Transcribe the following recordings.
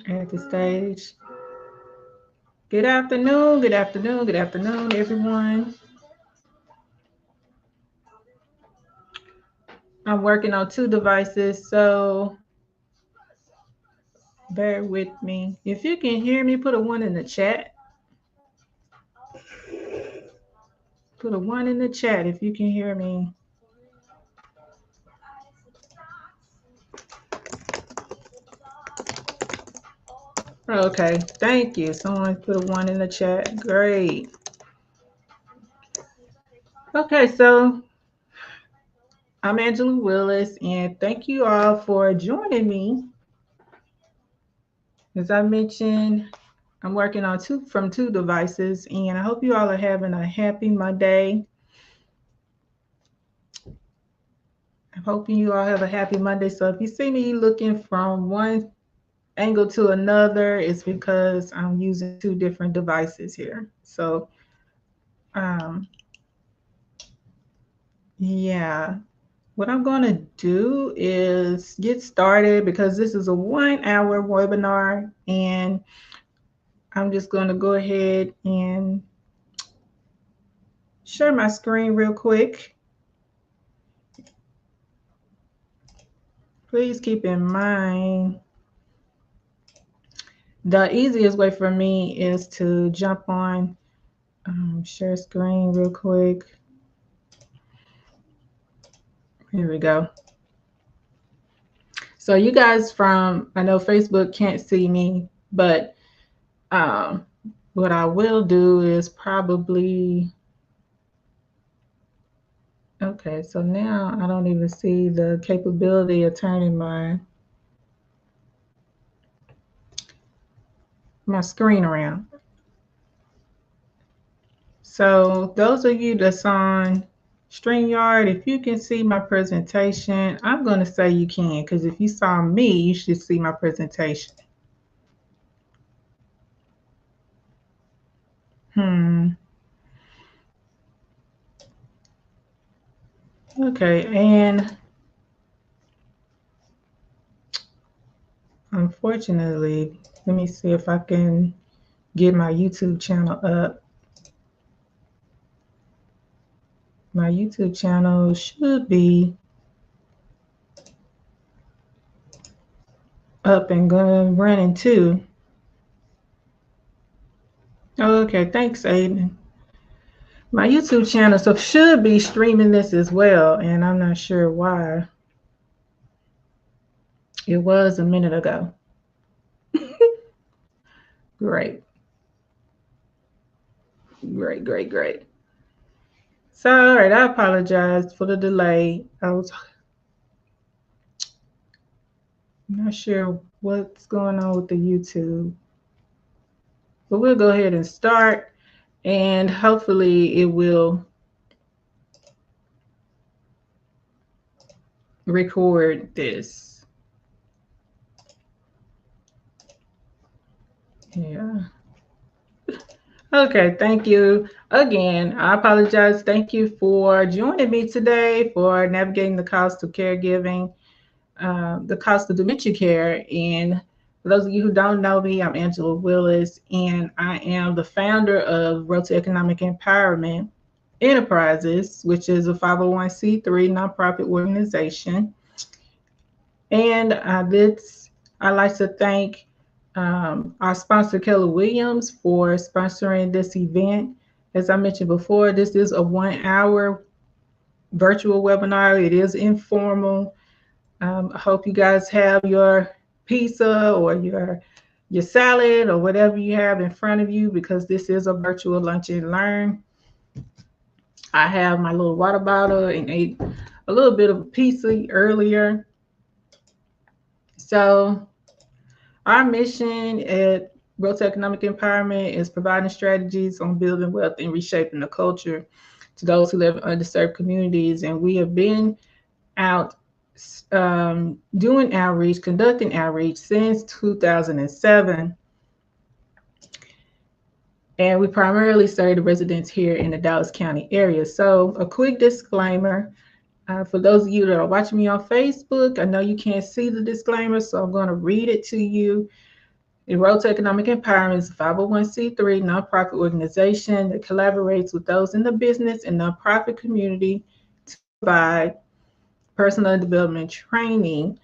at the stage. Good afternoon, good afternoon, good afternoon, everyone. I'm working on two devices, so bear with me. If you can hear me, put a one in the chat. Put a one in the chat if you can hear me. Okay, thank you. Someone put a one in the chat. Great. Okay, so I'm Angela Willis, and thank you all for joining me. As I mentioned, I'm working on two devices, and I hope you all are having a happy Monday. I'm hoping you all have a happy Monday. So if you see me looking from one angle to another, it's because I'm using two different devices here. So um, yeah, what I'm going to do is get started because this is a 1 hour webinar, and I'm just going to go ahead and share my screen real quick. Please keep in mind the easiest way for me is to jump on share screen real quick. Here we go. So you guys I know Facebook can't see me, but what I will do is probably, okay, so now I don't even see the capability of turning my screen around. So those of you that's on StreamYard, if you can see my presentation, I'm going to say you can, because if you saw me, you should see my presentation. Okay, and unfortunately, let me see if I can get my YouTube channel up. My YouTube channel should be up and running too. Okay, thanks, Aiden. My YouTube channel should be streaming this as well, and I'm not sure why. It was a minute ago. Great. Great. So, all right, I apologize for the delay. I'm not sure what's going on with the YouTube. But we'll go ahead and start, and hopefully it will record this. Yeah. Okay, thank you again. I apologize. Thank you for joining me today for navigating the cost of caregiving, the cost of dementia care. And for those of you who don't know me, I'm Angela Willis, and I am the founder of Road to Economic Empowerment Enterprises, which is a 501c3 nonprofit organization. And I'd like to thank our sponsor, Keller Williams, for sponsoring this event. As I mentioned before, this is a 1 hour virtual webinar. It is informal. I hope you guys have your pizza or your salad or whatever you have in front of you, because this is a virtual lunch and learn. I have my little water bottle and ate a little bit of pizza earlier. So our mission at Road to Economic Empowerment is providing strategies on building wealth and reshaping the culture to those who live in underserved communities. And we have been out doing outreach, conducting outreach since 2007. And we primarily serve the residents here in the Dallas County area. So a quick disclaimer. For those of you that are watching me on Facebook, I know you can't see the disclaimer, so I'm going to read it to you. Road to Economic Empowerment is a 501c3 nonprofit organization that collaborates with those in the business and nonprofit community to provide personal development training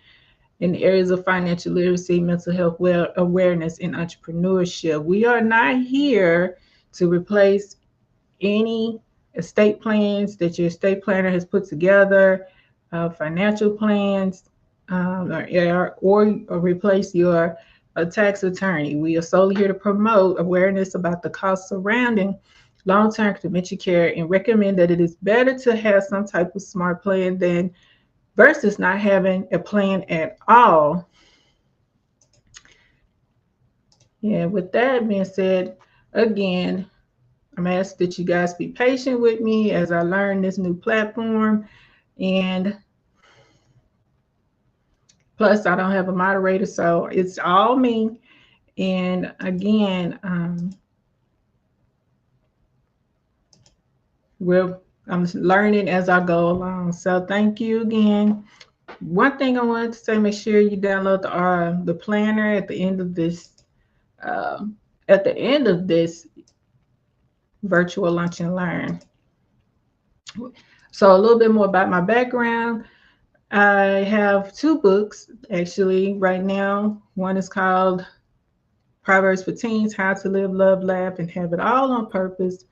in the areas of financial literacy, mental health awareness, and entrepreneurship. We are not here to replace any estate plans that your estate planner has put together, financial plans, or replace your tax attorney. We are solely here to promote awareness about the costs surrounding long-term dementia care and recommend that it is better to have some type of SMART plan than versus not having a plan at all. Yeah, with that being said, again, I'm asking that you guys be patient with me as I learn this new platform. And plus, I don't have a moderator, so it's all me. And again, I'm learning as I go along. So thank you again. One thing I wanted to say: make sure you download the planner at the end of this. At the end of this virtual lunch and learn. So a little bit more about my background. I have 2 books actually right now. One is called Proverbs for Teens: How to Live, Love, Laugh, and Have It All on Purpose.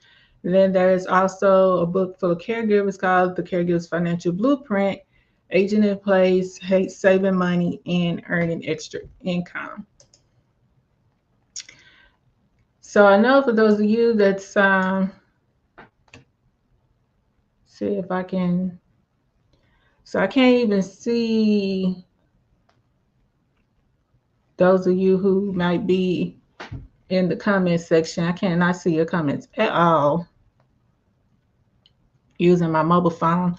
And then there's also a book for caregivers called The Caregiver's Financial Blueprint: Aging in Place, Saving Money, and Earning Extra Income. So I know for those of you that's see if I can. So I can't even see those of you who might be in the comment section. I cannot see your comments at all using my mobile phone.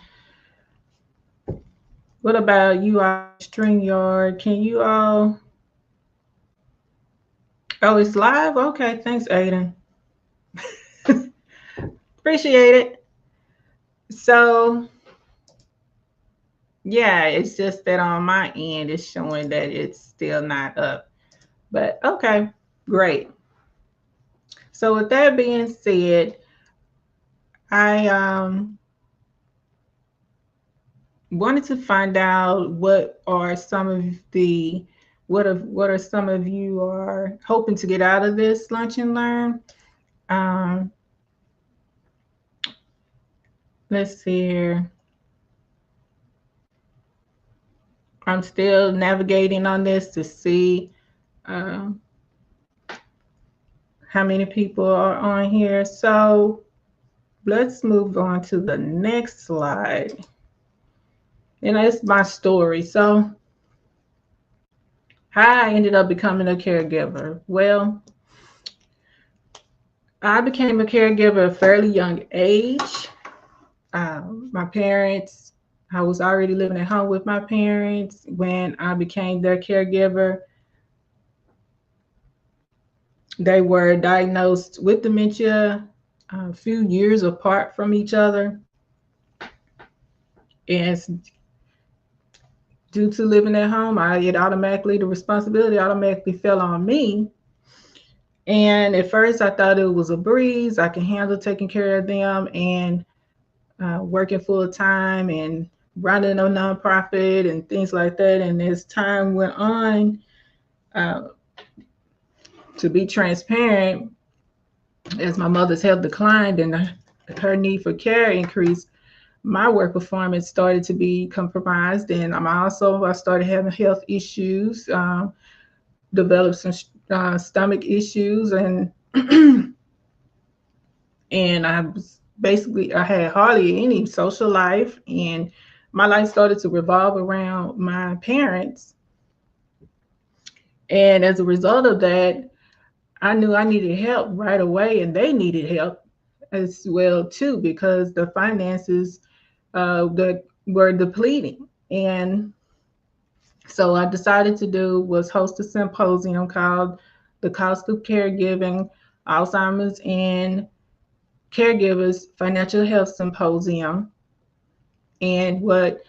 What about you all, StreamYard? Can you all? Oh, it's live? Okay, thanks, Aiden. Appreciate it. So, yeah, it's just that on my end, it's showing that it's still not up. But okay, great. So with that being said, I wanted to find out what are some of you are hoping to get out of this lunch and learn. Let's see here. I'm still navigating on this to see how many people are on here. So let's move on to the next slide. And that's my story. So how I ended up becoming a caregiver. Well, I became a caregiver at a fairly young age. My parents, I was already living at home with my parents when I became their caregiver. They were diagnosed with dementia a few years apart from each other. And due to living at home, the responsibility automatically fell on me. And at first I thought it was a breeze. I can handle taking care of them and working full time and running a nonprofit and things like that. And as time went on, to be transparent, as my mother's health declined and her need for care increased, my work performance started to be compromised. And I started having health issues, developed some stomach issues, and and I had hardly any social life, and my life started to revolve around my parents. And as a result of that, I knew I needed help right away, and they needed help as well too, because the finances that were depleting. And so I decided to do was host a symposium called The Cost of Caregiving, Alzheimer's and Caregivers Financial Health Symposium. And what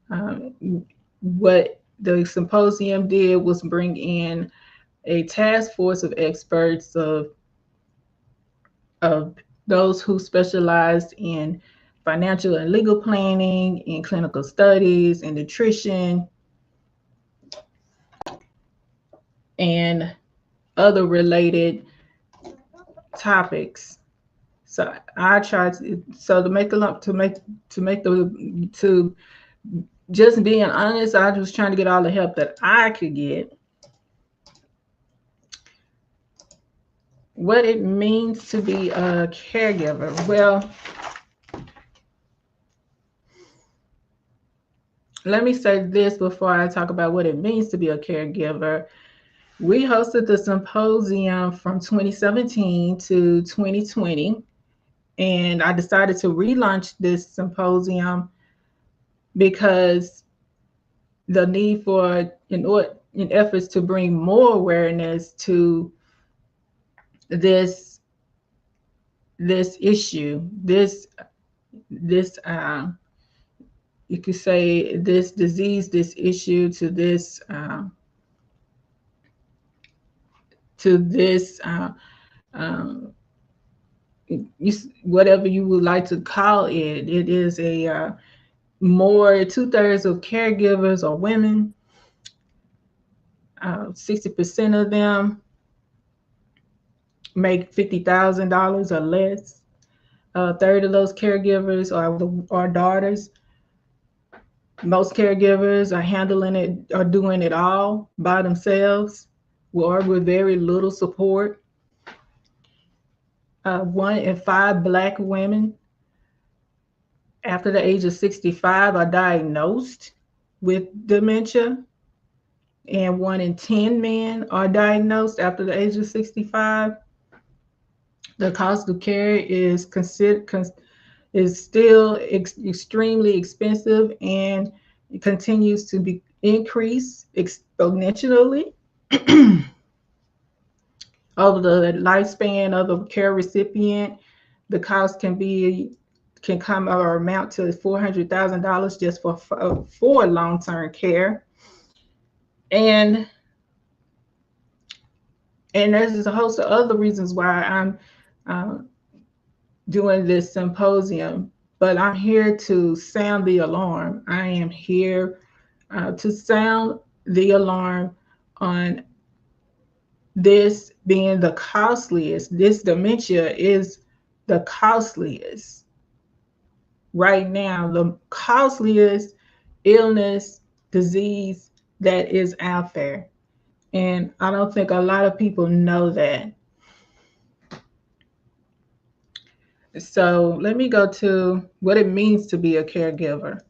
the symposium did was bring in a task force of experts of those who specialized in financial and legal planning, in clinical studies, in nutrition, and other related topics. So I tried to make a lump to make the to just being honest, I was trying to get all the help that I could get. What it means to be a caregiver. Well, let me say this before I talk about what it means to be a caregiver. We hosted the symposium from 2017 to 2020, and I decided to relaunch this symposium because the need for in efforts to bring more awareness to this issue, this you could say this disease, this issue, to this um, whatever you would like to call it. It is a more 2/3 of caregivers are women. 60% of them make $50,000 or less. A third of those caregivers are daughters. Most caregivers are doing it all by themselves or with very little support. 1 in 5 Black women after the age of 65 are diagnosed with dementia, and 1 in 10 men are diagnosed after the age of 65. The cost of care is still extremely expensive, and it continues to be increase exponentially over the lifespan of the care recipient. The cost can come or amount to $400,000 just for long-term care, and there's a host of other reasons why I'm uh, doing this symposium. But I'm here to sound the alarm. I am here to sound the alarm on this being the costliest. This dementia is the costliest right now, the costliest illness, disease that is out there. And I don't think a lot of people know that. So let me go to what it means to be a caregiver.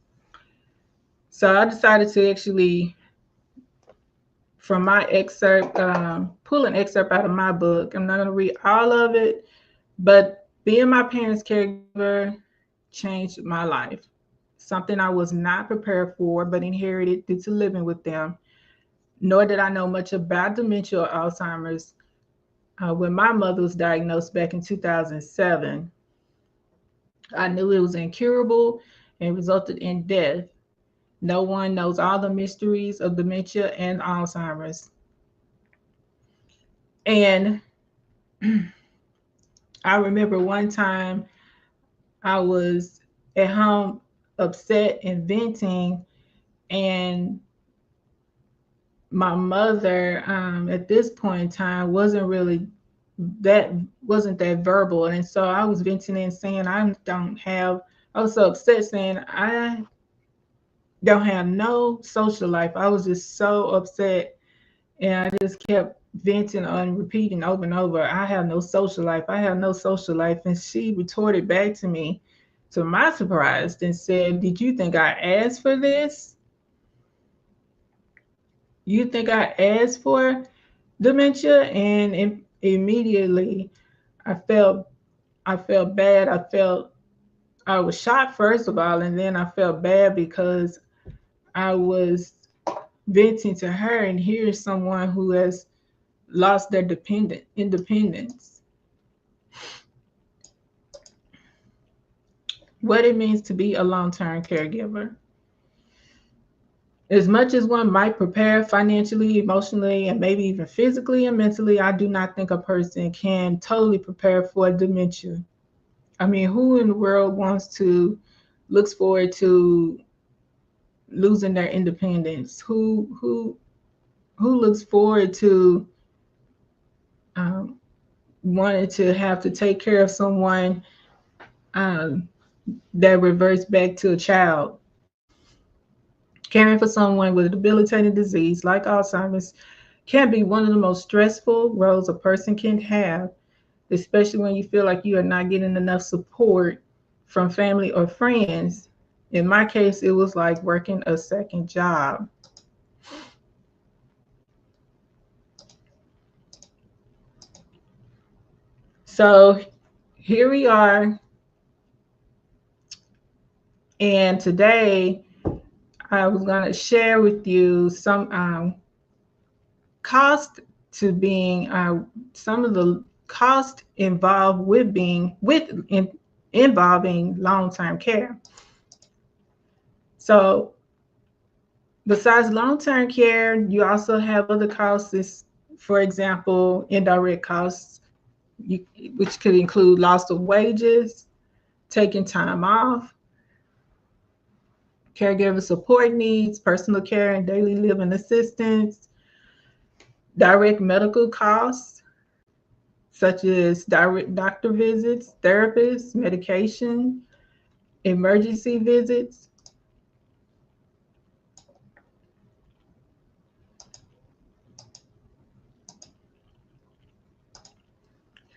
So I decided to actually, from my excerpt, pull an excerpt out of my book. I'm not going to read all of it, but being my parents' caregiver changed my life. Something I was not prepared for, but inherited due to living with them. Nor did I know much about dementia or Alzheimer's when my mother was diagnosed back in 2007. I knew it was incurable and resulted in death. No one knows all the mysteries of dementia and Alzheimer's. And I remember one time I was at home upset and venting, and my mother at this point in time wasn't that verbal. And so I was venting and saying I was so upset, saying I don't have no social life. I was just so upset, and I just kept venting and repeating over and over, I have no social life. I have no social life. And she retorted back to me, to my surprise, and said, did you think I asked for this? You think I asked for dementia? And immediately I felt bad. I was shocked, first of all, and then I felt bad because I was venting to her, and here's someone who has lost their independence. What it means to be a long-term caregiver. As much as one might prepare financially, emotionally, and maybe even physically and mentally, I do not think a person can totally prepare for dementia. I mean, who in the world looks forward to losing their independence? Who looks forward to um, wanting to have to take care of someone um, that reverts back to a child? Caring for someone with a debilitating disease like Alzheimer's can be one of the most stressful roles a person can have, especially when you feel like you are not getting enough support from family or friends. In my case, it was like working a second job. So here we are, and today I was going to share with you some cost to being some of the cost involved with involving long-term care. So besides long-term care, you also have other costs. For example, indirect costs, you, which could include loss of wages, taking time off, caregiver support needs, personal care and daily living assistance, direct medical costs, such as direct doctor visits, therapists, medication, emergency visits.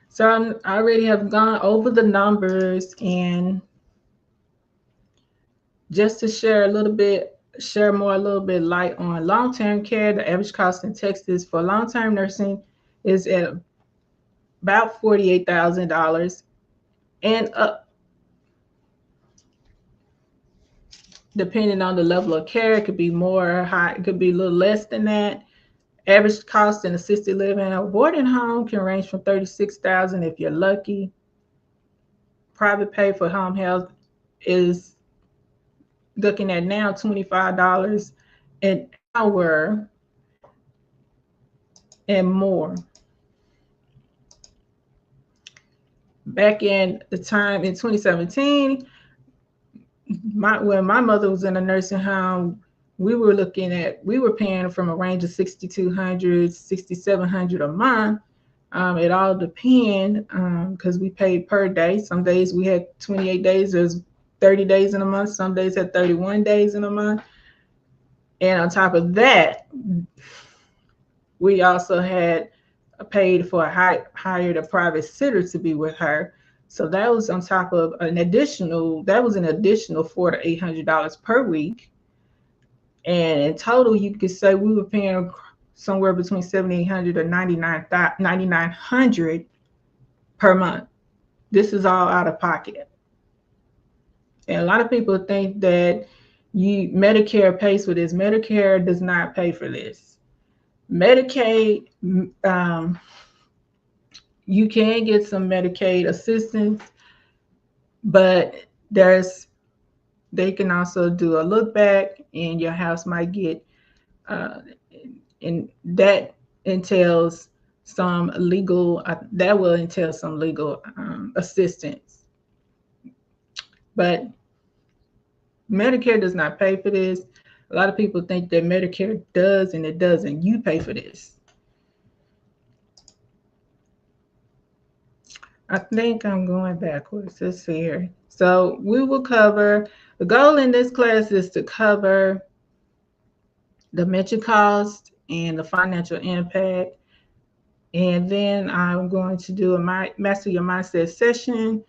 So I already have gone over the numbers, and just to share more a little bit light on long-term care, the average cost in Texas for long-term nursing is at about $48,000 and up, depending on the level of care. It could be more high, it could be a little less than that. Average cost in assisted living or boarding home can range from $36,000 if you're lucky. Private pay for home health is looking at now $25 an hour and more. Back in the time in 2017, when my mother was in a nursing home, we were paying from a range of 6,200, 6,700 a month. It all depend because we paid per day. Some days we had 28 days, there's 30 days in a month. Some days had 31 days in a month. And on top of that, we also had paid for hired a private sitter to be with her. So that was on top of an additional $400 to $800 per week. And in total, you could say we were paying somewhere between $7,800 to $9,900 per month. This is all out of pocket. And a lot of people think that Medicare pays for this. Medicare does not pay for this. Medicaid, you can get some Medicaid assistance, but they can also do a look back, and your house might get, and that entails some legal, that will entail some legal assistance. But Medicare does not pay for this. A lot of people think that Medicare does, and it doesn't. You pay for this. I think I'm going backwards. Let's see here. So the goal in this class is to cover dementia cost and the financial impact. And then I'm going to do a Master Your Mindset session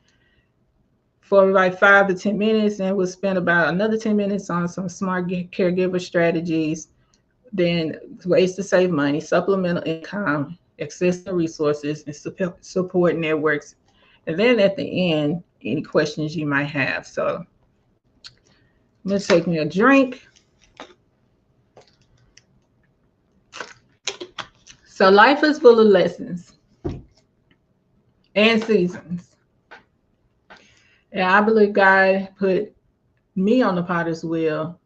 for like 5 to 10 minutes. And we'll spend about another 10 minutes on some SMART caregiver strategies, then ways to save money, supplemental income, accessing resources, and support networks. And then at the end, any questions you might have. So I'm going to take me a drink. So life is full of lessons and seasons. And I believe God put me on the potter's wheel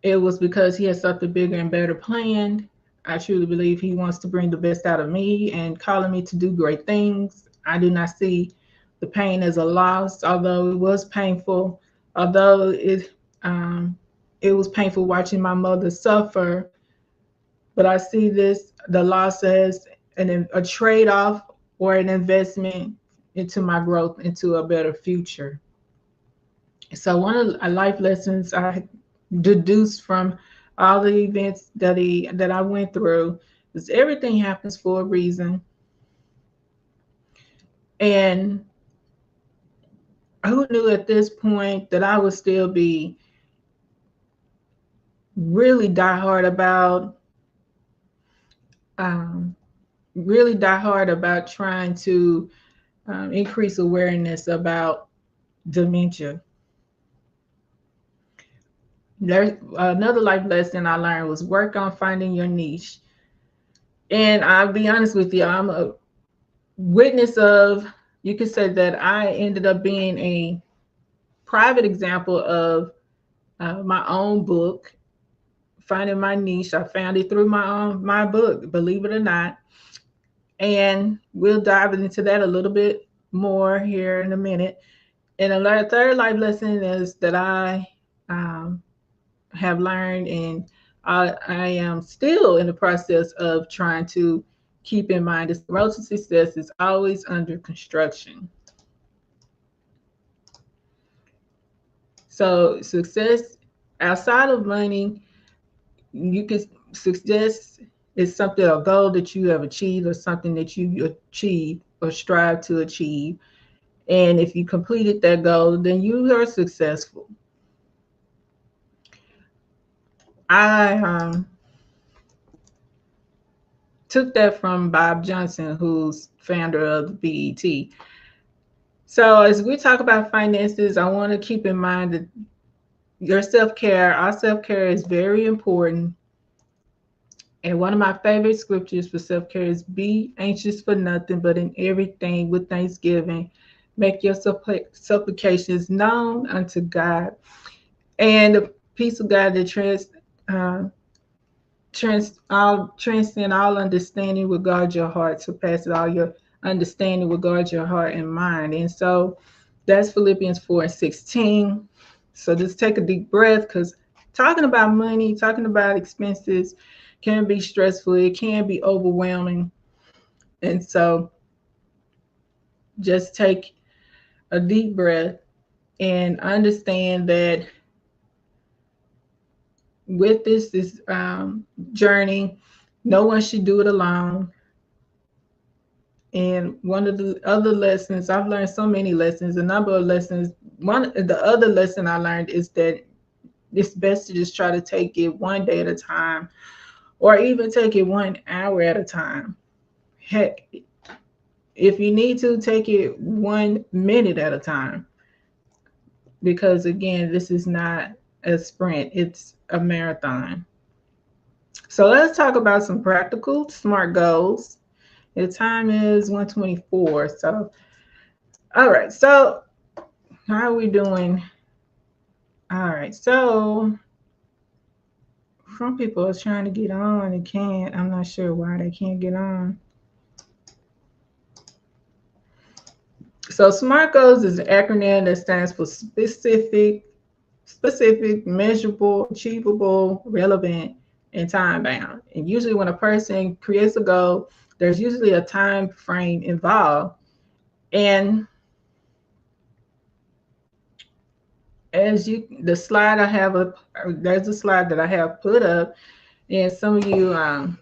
it was because he has something bigger and better planned. I truly believe he wants to bring the best out of me and calling me to do great things. I do not see the pain as a loss, although it was painful. Although it was painful watching my mother suffer, but I see the loss as a trade-off or an investment into my growth, into a better future. So one of the life lessons I deduced from all the events that I went through is everything happens for a reason. And who knew at this point that I would still be really diehard about um, really diehard about trying to increase awareness about dementia. Another life lesson I learned was work on finding your niche. And I'll be honest with you, I'm a witness of, you could say that I ended up being a private example of my own book, finding my niche. I found it through my book, believe it or not. And we'll dive into that a little bit more here in a minute. And a third life lesson is that I um, have learned, and I am still in the process of trying to keep in mind, is the road to success is always under construction. So success outside of money, you can success is something, a goal that you have achieved or something that you achieve or strive to achieve. And if you completed that goal, then you are successful. I took that from Bob Johnson, who's founder of BET. So as we talk about finances, I want to keep in mind that your self-care, our self-care is very important. And one of my favorite scriptures for self-care is be anxious for nothing, but in everything with thanksgiving, make your supplications known unto God. And the peace of God that uh, transcend all understanding will guard your heart, surpasses all your understanding will guard your heart and mind. And so that's Philippians 4:16. So just take a deep breath, because talking about money, talking about expenses can be stressful. It can be overwhelming. And so just take a deep breath and understand that with this journey, no one should do it alone. And one of the other lessons, I've learned so many lessons, a number of lessons. The other lesson I learned is that it's best to just try to take it one day at a time, or even take it 1 hour at a time. Heck, if you need to, take it 1 minute at a time. Because again, this is not a sprint, it's a marathon. So let's talk about some practical SMART goals. The time is 1:24. So, all right. So, how are we doing? All right. So, some people are trying to get on and can't. I'm not sure why they can't get on. So, SMART goals is an acronym that stands for specific, measurable, achievable, relevant, and time bound. And usually, when a person creates a goal, there's usually a time frame involved. And as the slide I have up, there's a slide that I have put up, and some of you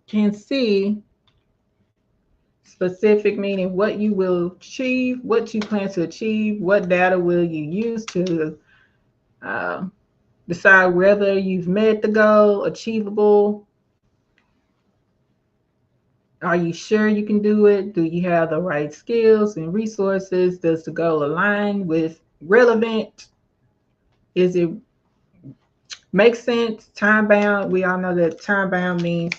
can see specific, meaning what you will achieve, what you plan to achieve, what data will you use to decide whether you've met the goal, achievable. Are you sure you can do it? Do you have the right skills and resources? Does the goal align with relevant? Is it make sense? Time bound. We all know that time bound means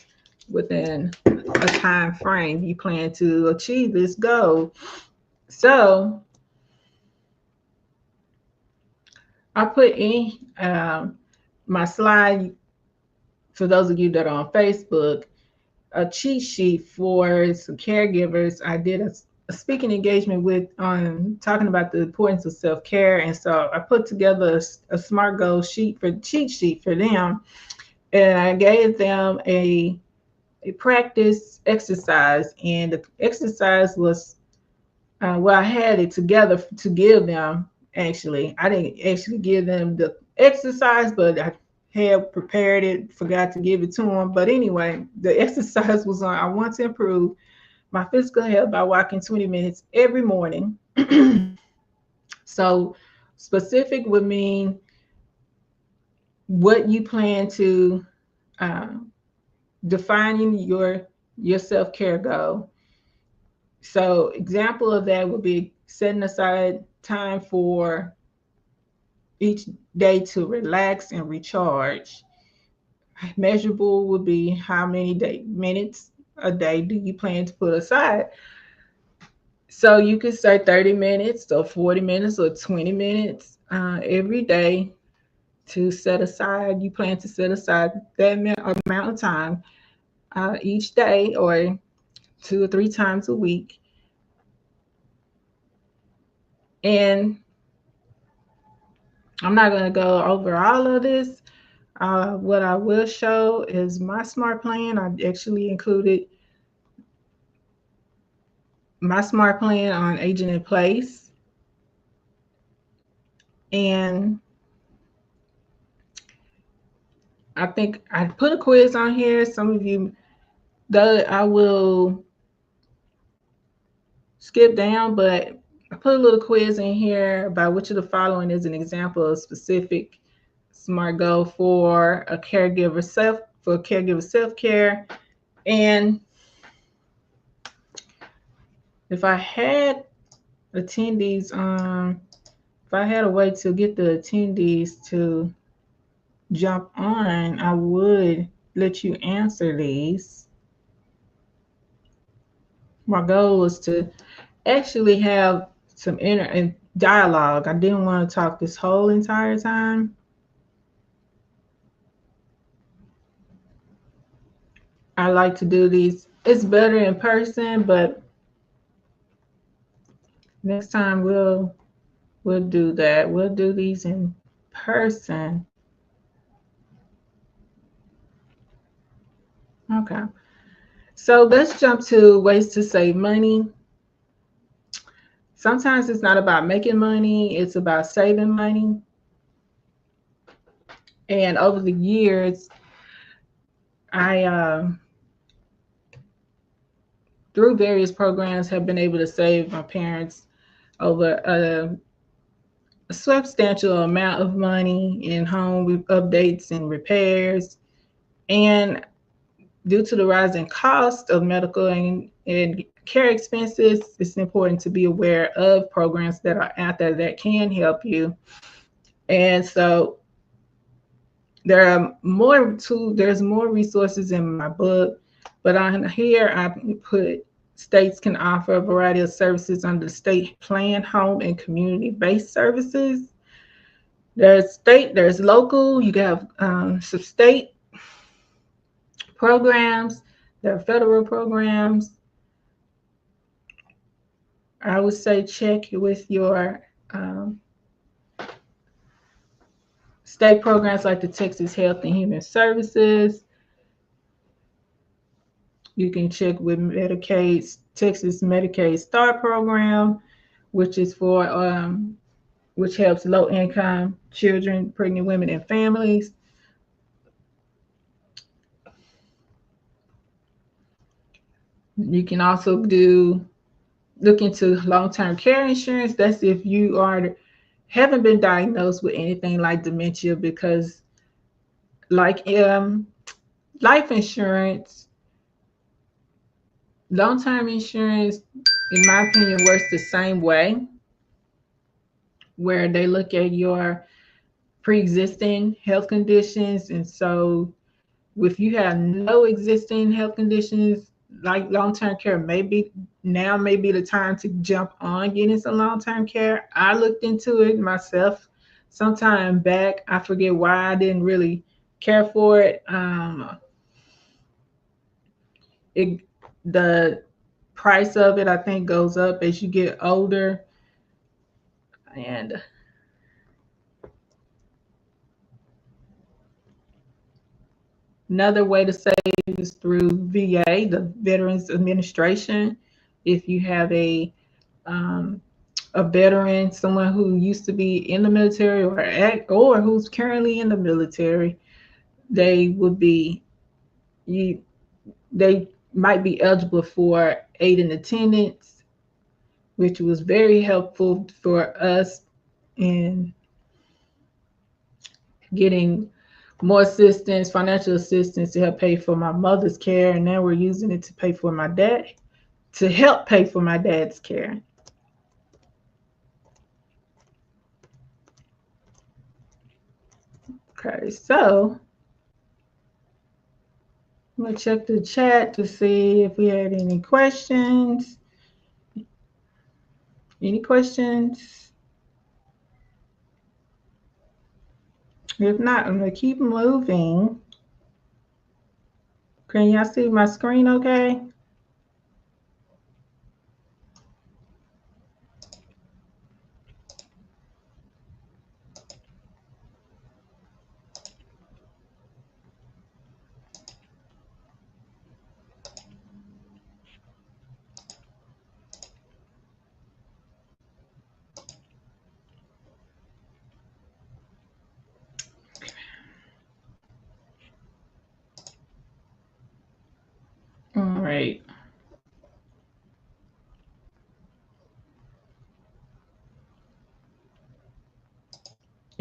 within a time frame you plan to achieve this goal. So, I put in my slide for those of you that are on Facebook, a cheat sheet for some caregivers. I did a speaking engagement with on talking about the importance of self-care, and so I put together a SMART goal sheet for cheat sheet for them, and I gave them a practice exercise, and the exercise was well, I had it together to give them. Actually, I didn't actually give them the exercise, but I had prepared it, forgot to give it to them. But anyway, the exercise was on, I want to improve my physical health by walking 20 minutes every morning. So specific would mean what you plan to uh, defining your self-care goal. So example of that would be setting aside time for each day to relax and recharge. Measurable would be how many minutes a day do you plan to put aside. So you could say 30 minutes or 40 minutes or 20 minutes every day to set aside. You plan to set aside that amount of time each day or 2 or 3 times a week. And I'm not going to go over all of this. What I will show is my SMART plan. I actually included my SMART plan on aging in place. And I think I put a quiz on here. Some of you, though, I will skip down, but I put a little quiz in here about which of the following is an example of specific SMART goal for a caregiver self-care. And if I had attendees if I had a way to get the attendees to jump on, I would let you answer these. My goal was to actually have some inner dialogue. I didn't want to talk this whole entire time. I like to do these. It's better in person, but next time we'll do that. We'll do these in person. Okay. So let's jump to ways to save money. Sometimes it's not about making money, it's about saving money. And over the years, I through various programs have been able to save my parents over a substantial amount of money in home updates and repairs. And due to the rising cost of medical and care expenses, it's important to be aware of programs that are out there that can help you. And so there's more resources in my book, but on here I put states can offer a variety of services under the state plan, home, and community-based services. There's state, there's local, you have some state programs, there are federal programs. I would say check with your state programs like the Texas Health and Human Services. You can check with Texas Medicaid STAR program, which is for which helps low-income children, pregnant women, and families. You can also look into long-term care insurance. That's if you haven't been diagnosed with anything like dementia, because like life insurance, long-term insurance, in my opinion, works the same way, where they look at your pre-existing health conditions. And so if you have no existing health conditions, like long-term care, maybe now may be the time to jump on getting some long-term care. I looked into it myself some time back. I forget why I didn't really care for it. It the price of it, I think, goes up as you get older. And another way to save is through VA, the Veterans Administration. If you have um, a veteran, someone who used to be in the military or who's currently in the military, they would be you they might be eligible for aid in attendance, which was very helpful for us in getting more assistance, financial assistance to help pay for my mother's care, and now we're using it to pay for my dad, to help pay for my dad's care. Okay, so I'm gonna check the chat to see if we had any questions. Any questions? If not, I'm gonna keep moving. Can y'all see my screen okay? All right.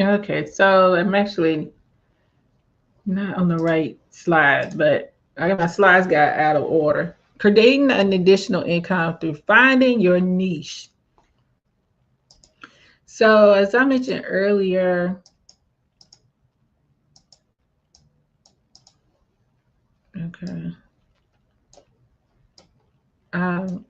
Okay, so I'm actually not on the right slide, but I got my slides got out of order. Creating an additional income through finding your niche. So as I mentioned earlier, okay. Um,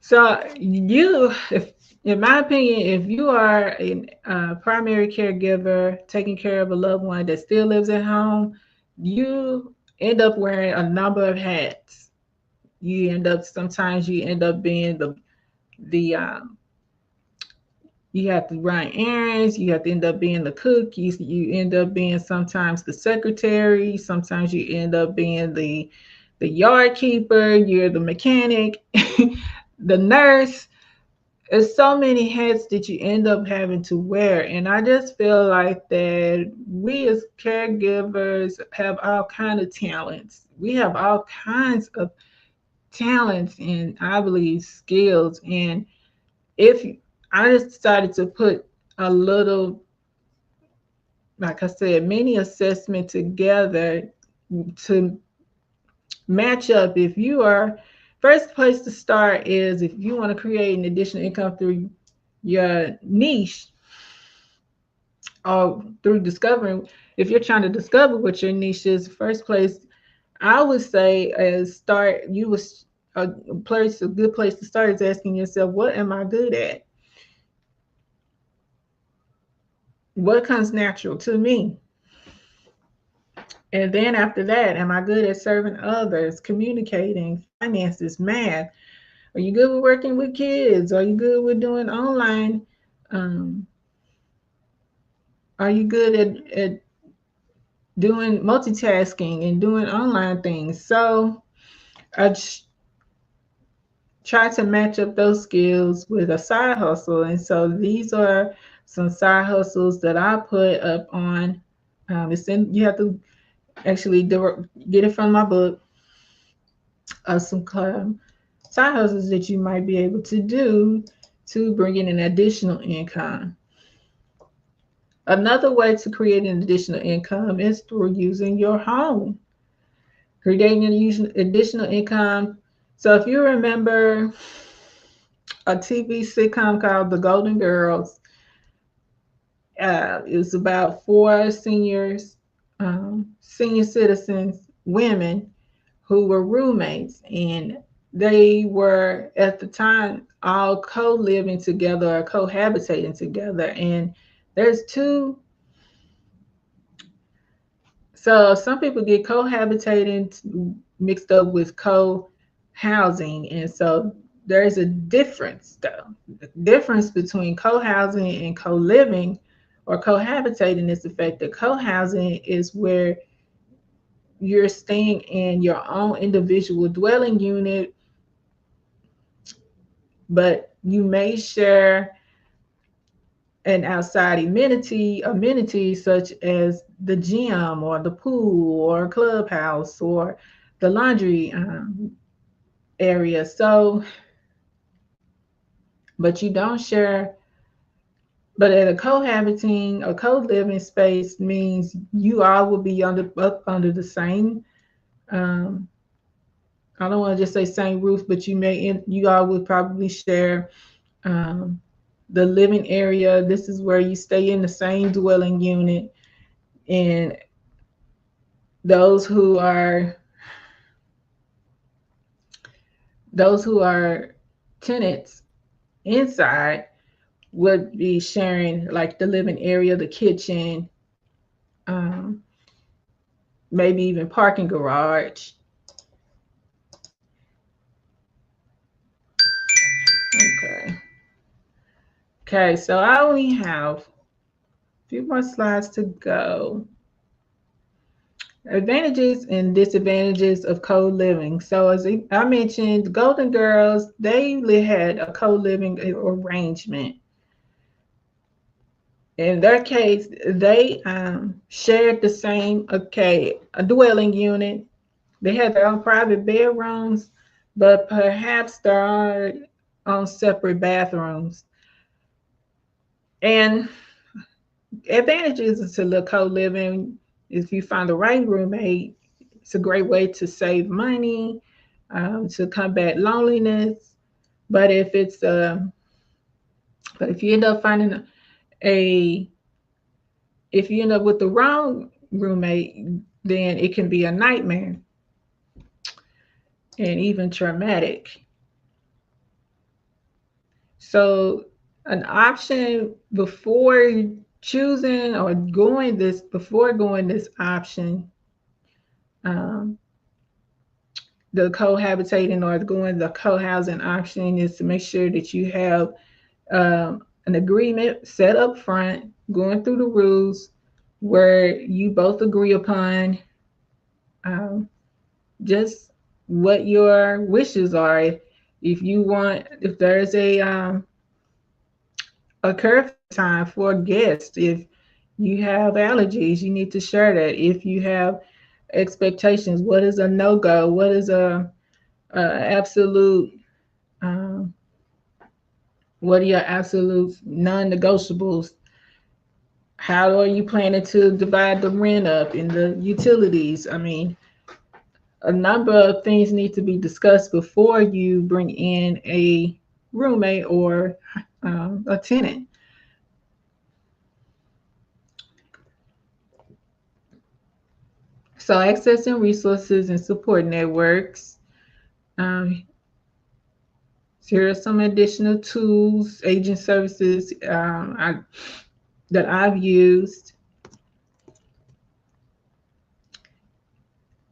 so if in my opinion, if you are a primary caregiver taking care of a loved one that still lives at home, you end up wearing a number of hats. Sometimes you end up being the you have to run errands, you have to end up being the cook, you end up being sometimes the secretary, sometimes you end up being the yard keeper, you're the mechanic, the nurse. There's so many hats that you end up having to wear. And I just feel like that we as caregivers have all kinds of talents. We have all kinds of talents and I believe skills. And if I just decided to put a little, like I said, mini assessment together to match up. If you are, first place to start is if you want to create an additional income through your niche or through discovering, if you're trying to discover what your niche is, first place I would say is start, a good place to start is asking yourself, what am I good at? What comes natural to me? And then after that, am I good at serving others, communicating, finances, math? Are you good with working with kids? Are you good with doing online? Um, are you good at doing multitasking and doing online things? So I try to match up those skills with a side hustle. And so these are some side hustles that I put up on. You have to actually get it from my book. Some side hustles that you might be able to do to bring in an additional income. Another way to create an additional income is through using your home. Creating an additional income. So if you remember a TV sitcom called The Golden Girls, it was about four senior citizens, women who were roommates, and they were at the time all co-living together or cohabitating together. And there's two. So some people get cohabitating mixed up with co-housing, and so there's a difference though. The difference between co-housing and co-living or cohabitating is the fact that co-housing is where you're staying in your own individual dwelling unit, but you may share an outside amenity such as the gym or the pool or clubhouse or the laundry area. So, but you don't share. But at a cohabiting or co-living space means you all will be up under the same. Um, I don't want to just say same roof, but you all would probably share um, the living area. This is where you stay in the same dwelling unit, and those who are those who are tenants inside would be sharing like the living area, the kitchen, um, maybe even parking garage. Okay. Okay, so I only have a few more slides to go. Advantages and disadvantages of co-living. So as I mentioned, the Golden Girls, they had a co-living arrangement. In their case, they shared the same, a dwelling unit. They had their own private bedrooms, but perhaps their own separate bathrooms. And advantages to the co-living, if you find the right roommate, it's a great way to save money, to combat loneliness. But if you end up finding a if you end up with the wrong roommate, then it can be a nightmare and even traumatic. So an option before going this option, um, the cohabitating or going the co-housing option is to make sure that you have an agreement set up front, going through the rules where you both agree upon um, just what your wishes are. If there's a curfew time for guests, if you have allergies, you need to share that. If you have expectations, what is a no go? What is a absolute? Um, what are your absolute non-negotiables? How are you planning to divide the rent up in the utilities? I mean, a number of things need to be discussed before you bring in a roommate or a tenant. So, accessing resources and support networks. Um, Here are some additional tools, agent services that I've used.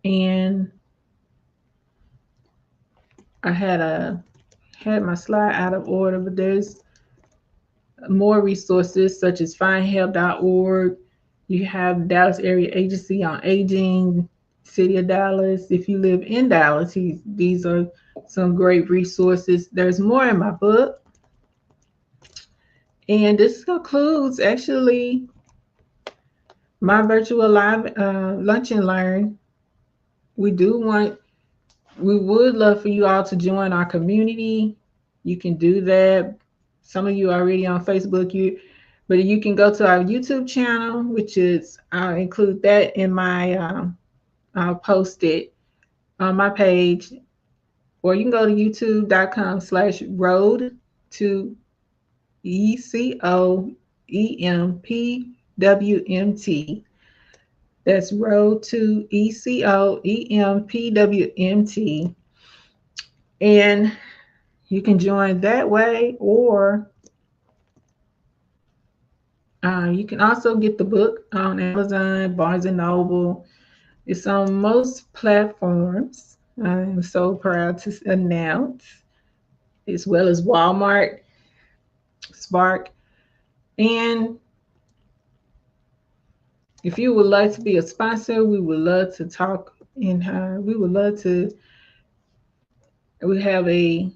And I had my slide out of order, but there's more resources such as findhelp.org. You have Dallas Area Agency on Aging, City of Dallas. If you live in Dallas, these are some great resources. There's more in my book. And this concludes actually my virtual live lunch and learn. We would love for you all to join our community. You can do that. Some of you are already on Facebook, but you can go to our YouTube channel, which is I'll include that in I'll post it on my page, or you can go to youtube.com/road to ECOEMPWMT. That's road to ECOEMPWMT. And you can join that way, or you can also get the book on Amazon, Barnes and Noble. It's on most platforms. I'm so proud to announce, as well as Walmart, Spark. And if you would like to be a sponsor, we would love to talk, and we would love to. We have a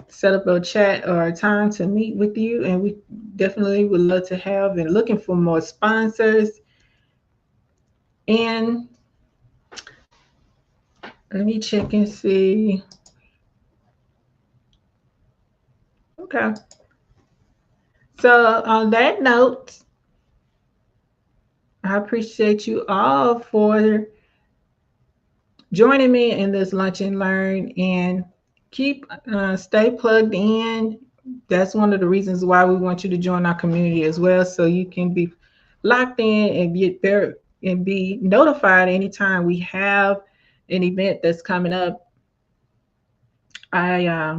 set up a chat or a time to meet with you, and we definitely would love to have and looking for more sponsors. And let me check and see. Okay. So on that note, I appreciate you all for joining me in this lunch and learn, and keep stay plugged in. That's one of the reasons why we want you to join our community as well, so you can be locked in and get there and be notified anytime we have an event that's coming up. I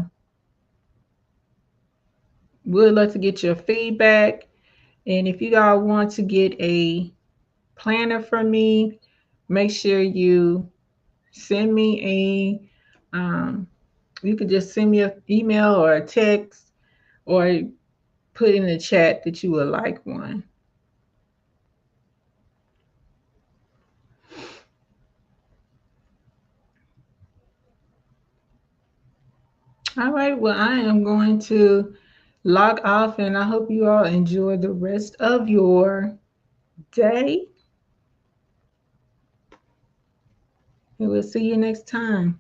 would love to get your feedback, and if you all want to get a planner from me, make sure you send me you could just send me an email or a text, or put in the chat that you would like one. All right, well, I am going to log off, and I hope you all enjoy the rest of your day. And we'll see you next time.